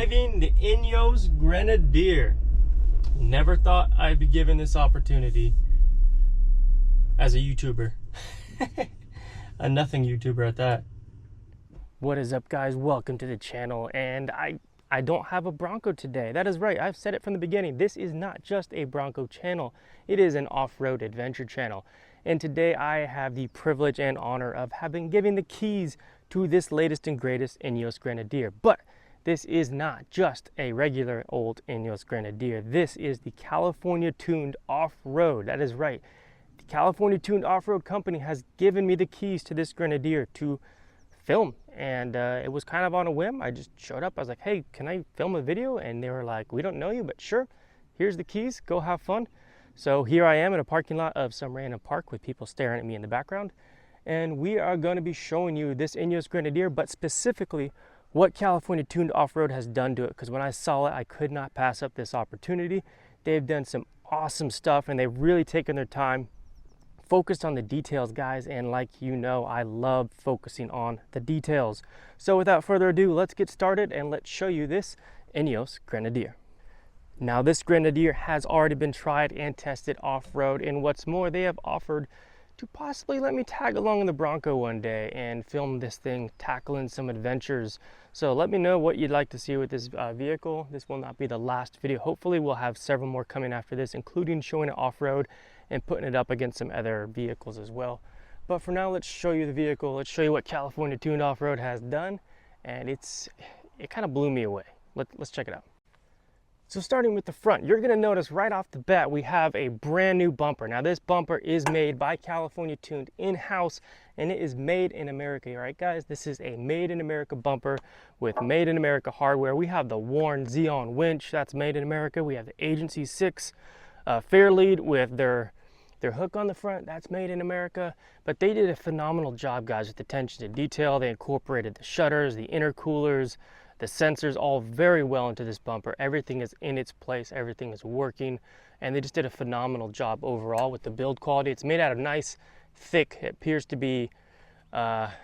driving the Ineos Grenadier. Never thought I'd be given this opportunity as a YouTuber. A nothing YouTuber at that. What is up, guys? Welcome to the channel. And I don't have a Bronco today. That is right. I've said it from the beginning. This is not just a Bronco channel. It is an off-road adventure channel. And today I have the privilege and honor of having given the keys to this latest and greatest Ineos Grenadier. But this is not just a regular old Ineos Grenadier. This is the California Tuned Off-Road. That is right. The California Tuned Off-Road company has given me the keys to this Grenadier to film. And it was kind of on a whim. I just showed up. I was like, hey, can I film a video? And they were like, we don't know you, but sure. Here's the keys. Go have fun. So here I am in a parking lot of some random park with people staring at me in the background. And we are going to be showing you this Ineos Grenadier, but specifically what California Tuned Off-Road has done to it. Because when I saw it, I could not pass up this opportunity. They've done some awesome stuff and they've really taken their time, focused on the details, guys. And like you know, I love focusing on the details. So without further ado, let's get started and let's show you this Ineos Grenadier. Now this Grenadier has already been tried and tested off-road, and what's more, they have offered to possibly let me tag along in the Bronco one day and film this thing, tackling some adventures. So let me know what you'd like to see with this vehicle. This will not be the last video. Hopefully we'll have several more coming after this, including showing it off-road and putting it up against some other vehicles as well. But for now, let's show you the vehicle. Let's show you what California Tuned Off-Road has done, and it kind of blew me away. Let's check it out. So starting with the front, you're gonna notice right off the bat, we have a brand new bumper. Now this bumper is made by California Tuned in-house, and it is made in America, all right guys? This is a made in America bumper with made in America hardware. We have the Warn Xeon winch, that's made in America. We have the Agency 6 Fairlead with their hook on the front, that's made in America. But they did a phenomenal job, guys, with attention to detail. They incorporated the shutters, the intercoolers, the sensors, all very well into this bumper. Everything is in its place, everything is working, and they just did a phenomenal job overall with the build quality. It's made out of nice, thick, it appears to be roughly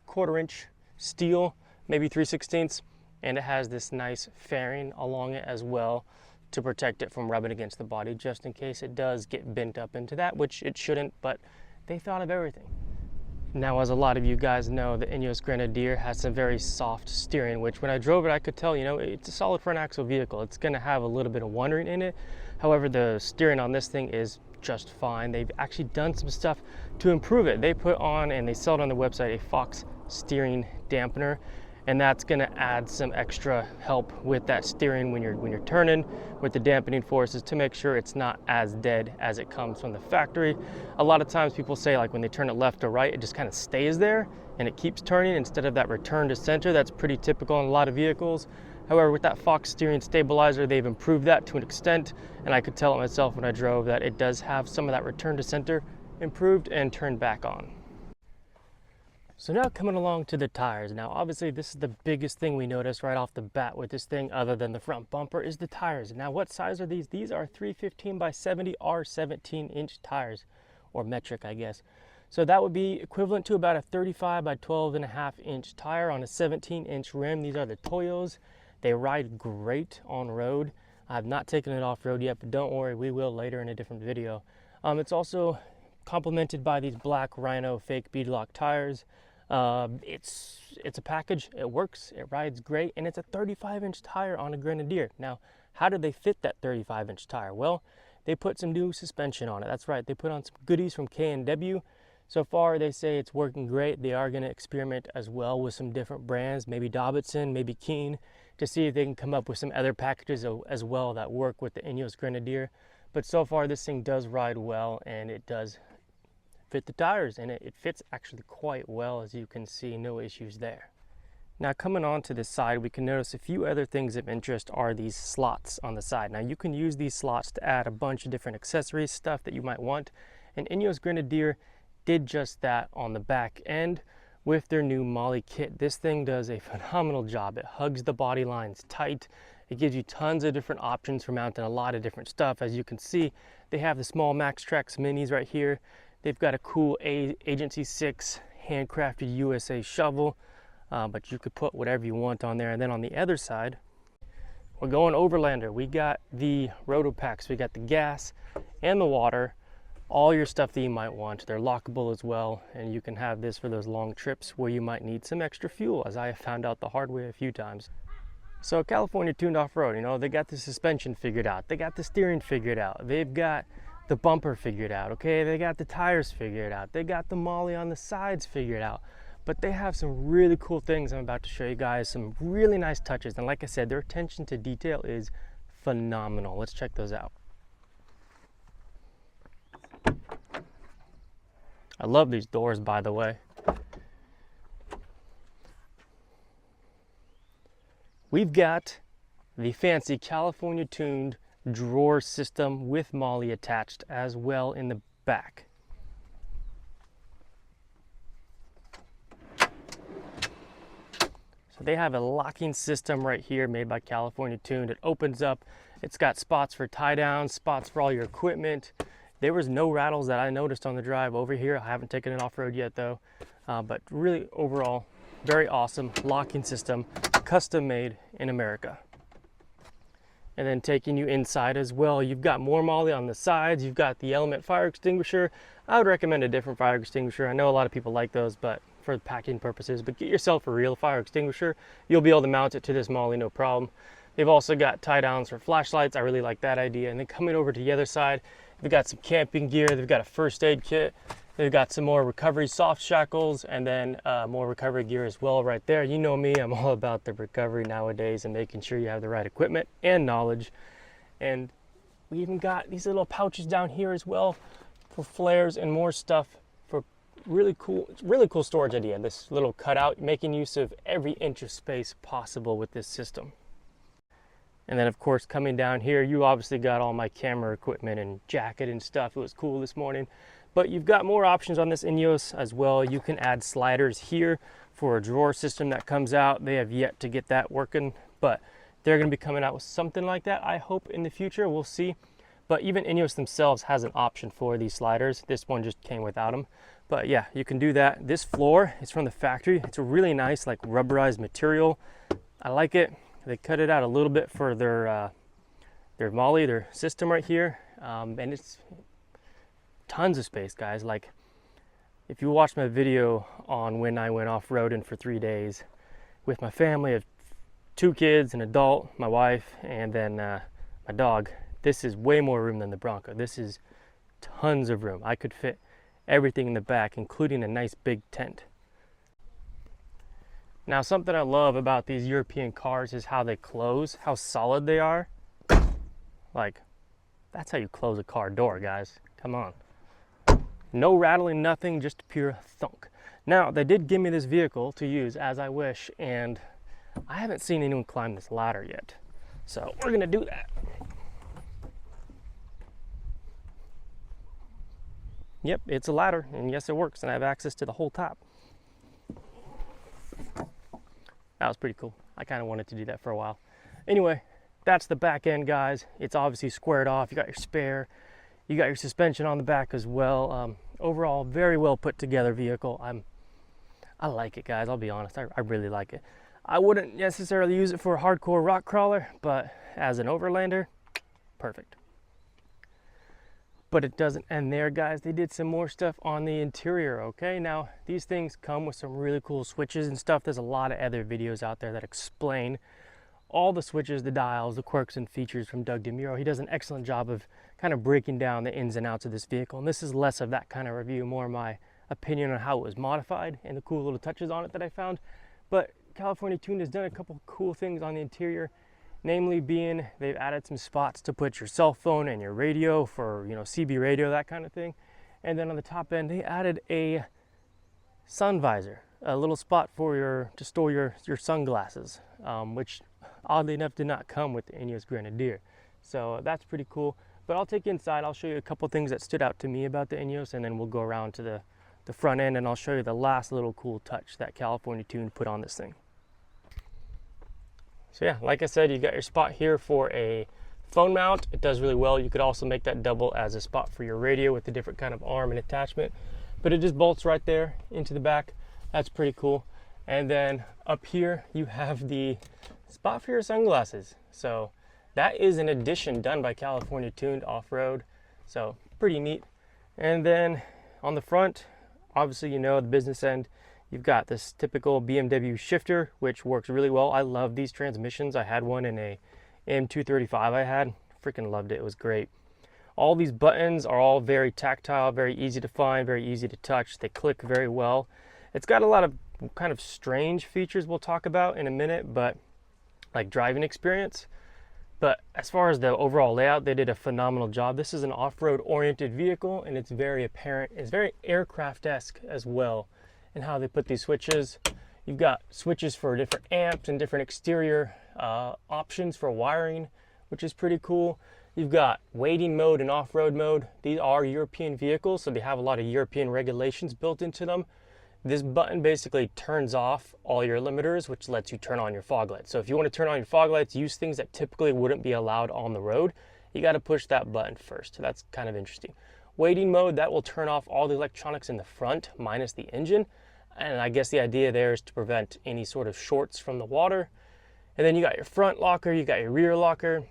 1/4 inch steel, maybe 3/16, and it has this nice fairing along it as well to protect it from rubbing against the body, just in case it does get bent up into that, which it shouldn't, but they thought of everything. Now, as a lot of you guys know, the Ineos Grenadier has some very soft steering, which when I drove it, I could tell, you know, it's a solid front axle vehicle. It's gonna have a little bit of wandering in it. However, the steering on this thing is just fine. They've actually done some stuff to improve it. They put on, and they sell it on their website, a Fox steering dampener, and that's gonna add some extra help with that steering when you're turning with the dampening forces to make sure it's not as dead as it comes from the factory. A lot of times people say, like, when they turn it left or right, it just kind of stays there and it keeps turning instead of that return to center. That's pretty typical on a lot of vehicles. However, with that Fox steering stabilizer, they've improved that to an extent, and I could tell it myself when I drove that it does have some of that return to center improved and turned back on. So now coming along to the tires. Now obviously this is the biggest thing we noticed right off the bat with this thing, other than the front bumper, is the tires. Now what size are these? These are 315 by 70 R17 inch tires, or metric, I guess. So that would be equivalent to about a 35 by 12.5 inch tire on a 17 inch rim. These are the Toyos. They ride great on road. I've not taken it off road yet, but don't worry, we will later in a different video. It's also complemented by these black Rhino fake beadlock tires. It's a package. It works, it rides great, and it's a 35 inch tire on a Grenadier. Now, how did they fit that 35 inch tire? Well, they put some new suspension on it. That's right, they put on some goodies from K&W. So far, they say it's working great. They are going to experiment as well with some different brands, maybe Davidson, maybe Keen, to see if they can come up with some other packages as well that work with the Ineos Grenadier. But so far, this thing does ride well, and it does fit the tires, and it fits actually quite well, as you can see. No issues there. Now coming on to the side, we can notice a few other things of interest are these slots on the side. Now you can use these slots to add a bunch of different accessories, stuff that you might want, and Ineos Grenadier did just that on the back end with their new Molly kit. This thing does a phenomenal job. It hugs the body lines tight. It gives you tons of different options for mounting a lot of different stuff. As you can see, they have the small Max Trax minis right here. They've got a cool Agency 6 handcrafted USA shovel. but you could put whatever you want on there. And then on the other side, we're going overlander. We got the roto packs, we got the gas and the water, all your stuff that you might want. They're lockable as well, and you can have this for those long trips where you might need some extra fuel, as I have found out the hard way a few times. So California Tuned Off-Road, you know, they got the suspension figured out, they got the steering figured out, they've got the bumper figured out, okay, they got the tires figured out, they got the molly on the sides figured out. But they have some really cool things I'm about to show you guys, some really nice touches, and like I said, their attention to detail is phenomenal. Let's check those out. I love these doors, by the way. We've got the fancy California Tuned drawer system with molly attached as well in the back. So they have a locking system right here made by California Tuned. It opens up, it's got spots for tie downs, spots for all your equipment. There was no rattles that I noticed on the drive over here. I haven't taken it off-road yet though, but really overall, very awesome locking system, custom made in America. And then taking you inside as well, you've got more molly on the sides, you've got the Element fire extinguisher. I would recommend a different fire extinguisher. I know a lot of people like those, but for packing purposes, but get yourself a real fire extinguisher. You'll be able to mount it to this molly, no problem. They've also got tie downs for flashlights. I really like that idea. And then coming over to the other side, they've got some camping gear, they've got a first aid kit, they've got some more recovery soft shackles, and then more recovery gear as well right there. You know me, I'm all about the recovery nowadays and making sure you have the right equipment and knowledge. And we even got these little pouches down here as well for flares and more stuff for really cool storage idea. This little cutout, making use of every inch of space possible with this system. And then of course coming down here, you obviously got all my camera equipment and jacket and stuff. It was cool this morning. But you've got more options on this Ineos as well. You can add sliders here for a drawer system that comes out. They have yet to get that working, but they're going to be coming out with something like that, I hope, in the future. We'll see. But even Ineos themselves has an option for these sliders. This one just came without them. But yeah, you can do that. This floor is from the factory. It's a really nice, like, rubberized material. I like it. They cut it out a little bit for their molly, their system right here, and it's tons of space, guys. Like, if you watch my video on when I went off-roading for 3 days with my family of 2 kids, an adult, my wife, and then my dog, this is way more room than the Bronco. This is tons of room. I could fit everything in the back, including a nice big tent. Now, something I love about these European cars is how they close, how solid they are. Like, that's how you close a car door, guys. Come on. No rattling, nothing, just pure thunk. Now, they did give me this vehicle to use as I wish, and I haven't seen anyone climb this ladder yet. So we're gonna do that. Yep, it's a ladder, and yes, it works, and I have access to the whole top. That was pretty cool. I kind of wanted to do that for a while. Anyway, that's the back end, guys. It's obviously squared off. You got your spare. You got your suspension on the back as well. Overall, very well put together vehicle. I like it, guys. I'll be honest. I really like it. I wouldn't necessarily use it for a hardcore rock crawler, but as an overlander, perfect. But it doesn't end there, guys. They did some more stuff on the interior, okay? Now, these things come with some really cool switches and stuff. There's a lot of other videos out there that explain all the switches, the dials, the quirks and features from Doug DeMuro. He does an excellent job of kind of breaking down the ins and outs of this vehicle. And this is less of that kind of review, more my opinion on how it was modified and the cool little touches on it that I found. But California Tuned has done a couple cool things on the interior. Namely being, they've added some spots to put your cell phone and your radio for, you know, CB radio, that kind of thing. And then on the top end, they added a sun visor, a little spot for to store your sunglasses, which oddly enough did not come with the Ineos Grenadier. So that's pretty cool. But I'll take you inside. I'll show you a couple things that stood out to me about the Ineos, and then we'll go around to the front end, and I'll show you the last little cool touch that California Tuned put on this thing. So yeah, like I said, you got your spot here for a phone mount. It does really well. You could also make that double as a spot for your radio with a different kind of arm and attachment, but it just bolts right there into the back. That's pretty cool. And then up here you have the spot for your sunglasses. So that is an addition done by California Tuned Off-Road. So pretty neat. And then on the front, obviously, you know, the business end, you've got this typical BMW shifter, which works really well. I love these transmissions. I had one in a M235 I had. Freaking loved it. It was great. All these buttons are all very tactile, very easy to find, very easy to touch. They click very well. It's got a lot of kind of strange features we'll talk about in a minute, but like driving experience. But as far as the overall layout, they did a phenomenal job. This is an off-road oriented vehicle, and it's very apparent. It's very aircraft-esque as well in how they put these switches. You've got switches for different amps and different exterior options for wiring, which is pretty cool. You've got waiting mode and off-road mode. These are European vehicles, so they have a lot of European regulations built into them. This button basically turns off all your limiters, which lets you turn on your fog lights. So if you want to turn on your fog lights, use things that typically wouldn't be allowed on the road, you got to push that button first. That's kind of interesting. Waiting mode, that will turn off all the electronics in the front minus the engine. And I guess the idea there is to prevent any sort of shorts from the water. And then you got your front locker, you got your rear locker,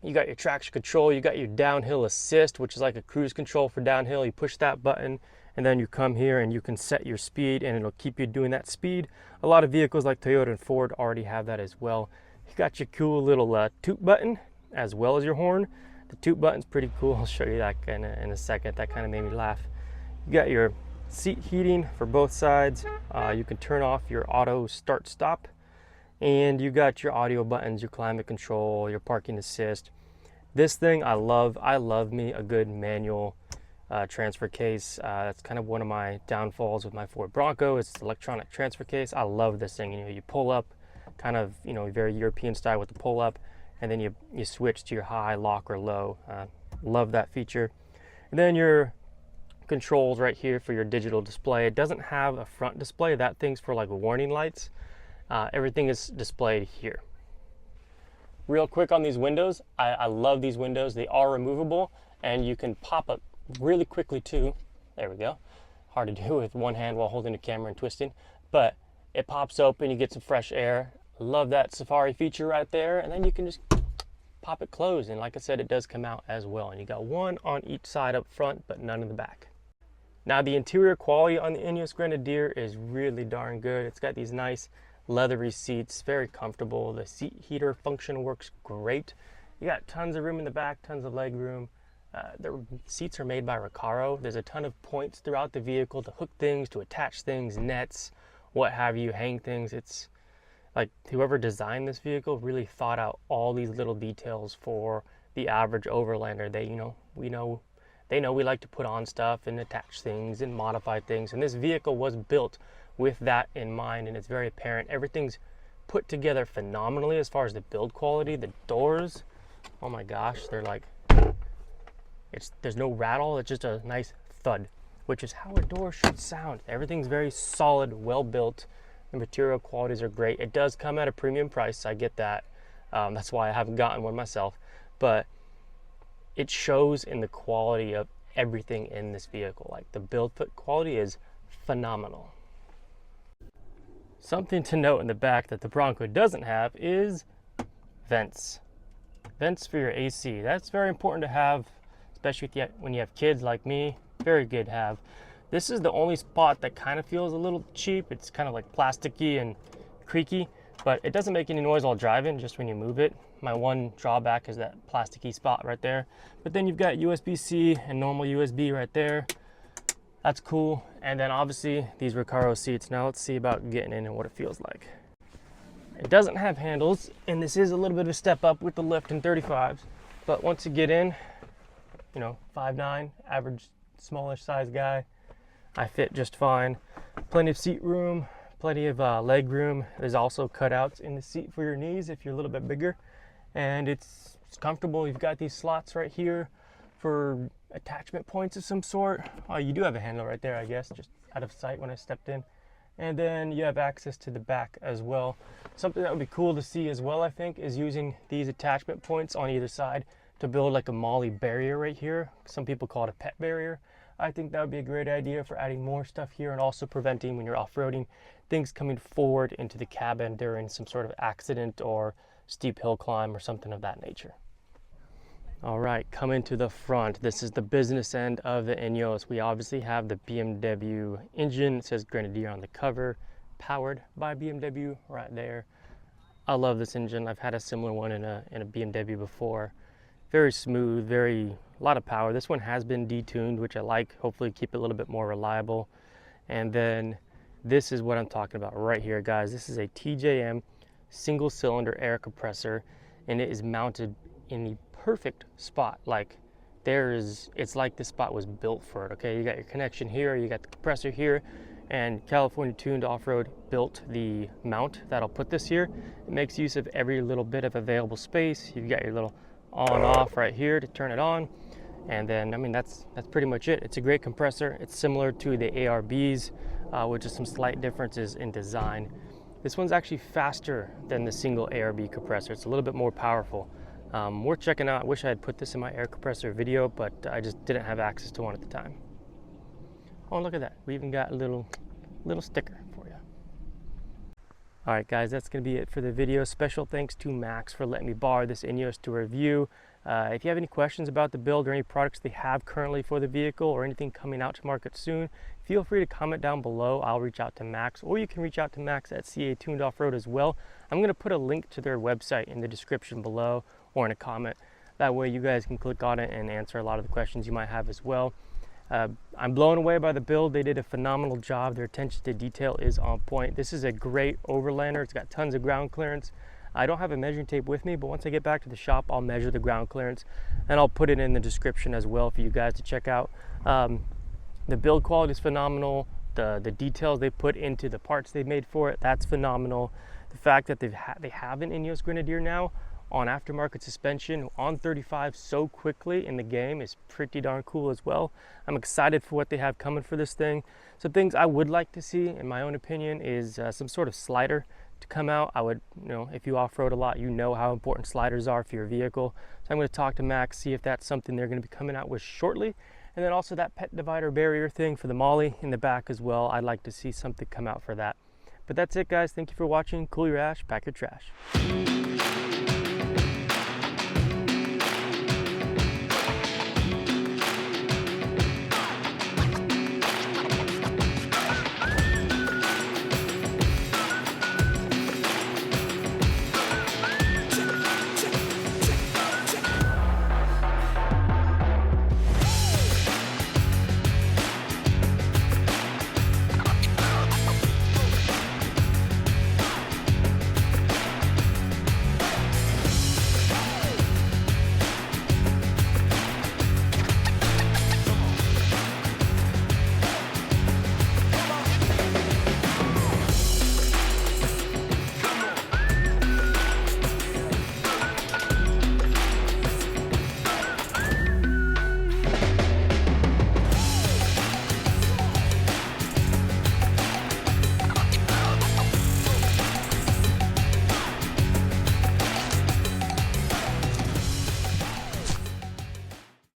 you got your traction control, you got your downhill assist, which is like a cruise control for downhill. You push that button, and then you come here and you can set your speed, and it'll keep you doing that speed. A lot of vehicles like Toyota and Ford already have that as well. You got your cool little toot button as well as your horn. The toot button's pretty cool. I'll show you that in a second. That kind of made me laugh. You got your seat heating for both sides. You can turn off your auto start stop, and you got your audio buttons, your climate control, your parking assist. This thing I love. I love me a good manual transfer case. That's kind of one of my downfalls with my Ford Bronco. It's the electronic transfer case. I love this thing. You know, you pull up, kind of, you know, very European style with the pull up, and then you switch to your high, lock, or low. Love that feature. And then your controls right here for your digital display. It doesn't have a front display. That thing's for like warning lights. Everything is displayed here. Real quick on these windows, I love these windows. They are removable, and you can pop up really quickly too. There we go. Hard to do with one hand while holding the camera and twisting, but it pops open, you get some fresh air. Love that Safari feature right there, and then you can just pop it closed, and like I said, it does come out as well, and you got one on each side up front but none in the back. Now the interior quality on the Ineos Grenadier is really darn good. It's got these nice leathery seats, very comfortable. The seat heater function works great. You got tons of room in the back, tons of leg room. The seats are made by Recaro. There's a ton of points throughout the vehicle to hook things, to attach things, nets, what have you, hang things. It's like whoever designed this vehicle really thought out all these little details for the average overlander. They know we like to put on stuff and attach things and modify things, and this vehicle was built with that in mind, and it's very apparent. Everything's put together phenomenally as far as the build quality. The doors, oh my gosh, they're like, there's no rattle, it's just a nice thud, which is how a door should sound. Everything's very solid, well built. The material qualities are great. It does come at a premium price, I get that. That's why I haven't gotten one myself, but it shows in the quality of everything in this vehicle. Like the build quality is phenomenal. Something to note in the back that the Bronco doesn't have is vents. Vents for your AC. That's very important to have, especially when you have kids like me. Very good to have. This is the only spot that kind of feels a little cheap. It's kind of like plasticky and creaky, but it doesn't make any noise while driving, just when you move it. My one drawback is that plasticky spot right there. But then you've got USB-C and normal USB right there. That's cool. And then obviously these Recaro seats. Now let's see about getting in and what it feels like. It doesn't have handles, and this is a little bit of a step up with the lift in 35s. But once you get in, you know, 5'9", average smallish size guy, I fit just fine. Plenty of seat room, plenty of leg room. There's also cutouts in the seat for your knees if you're a little bit bigger. And it's comfortable. You've got these slots right here for attachment points of some sort. Oh, you do have a handle right there, I guess, just out of sight when I stepped in. And then you have access to the back as well. Something that would be cool to see as well, I think, is using these attachment points on either side to build like a MOLLE barrier right here. Some people call it a pet barrier. I think that would be a great idea for adding more stuff here and also preventing, when you're off-roading, things coming forward into the cabin during some sort of accident or steep hill climb or something of that nature. All right, coming to the front, this is the business end of the Ineos. We obviously have the BMW engine. It says Grenadier on the cover, powered by BMW right there. I love this engine. I've had a similar one in a BMW before. Very smooth, a lot of power. This one has been detuned, which I like. Hopefully keep it a little bit more reliable. And then this is what I'm talking about right here, guys. This is a TJM single cylinder air compressor, and it is mounted in the perfect spot. Like it's like this spot was built for it. Okay, you got your connection here, you got the compressor here, and California Tuned Off-Road built the mount that'll put this here. It makes use of every little bit of available space. You've got your little on off right here to turn it on, and then I mean that's pretty much it. It's a great compressor. It's similar to the ARBs, with just some slight differences in design. This one's actually faster than the single ARB compressor. It's a little bit more powerful. Worth checking out. I wish I had put this in my air compressor video, but I just didn't have access to one at the time. Oh, look at that. We even got a little sticker for you. All right, guys, that's going to be it for the video. Special thanks to Max for letting me borrow this Ineos to review. If you have any questions about the build or any products they have currently for the vehicle or anything coming out to market soon, feel free to comment down below. I'll reach out to Max, or you can reach out to Max at CA Tuned Off-Road as well. I'm going to put a link to their website in the description below or in a comment. That way you guys can click on it and answer a lot of the questions you might have as well. I'm blown away by the build. They did a phenomenal job. Their attention to detail is on point. This is a great overlander. It's got tons of ground clearance. I don't have a measuring tape with me, but once I get back to the shop, I'll measure the ground clearance, and I'll put it in the description as well for you guys to check out. The build quality is phenomenal. The details they put into the parts they made for it, that's phenomenal. The fact that they have an Ineos Grenadier now on aftermarket suspension on 35 so quickly in the game is pretty darn cool as well. I'm excited for what they have coming for this thing. Some things I would like to see, in my own opinion, is some sort of slider to come out. I would, if you off-road a lot, you know how important sliders are for your vehicle. So I'm going to talk to Max, see if that's something they're going to be coming out with shortly. And then also that pet divider barrier thing for the Molly in the back as well. I'd like to see something come out for that. But that's it, guys. Thank you for watching. Cool your ash, pack your trash.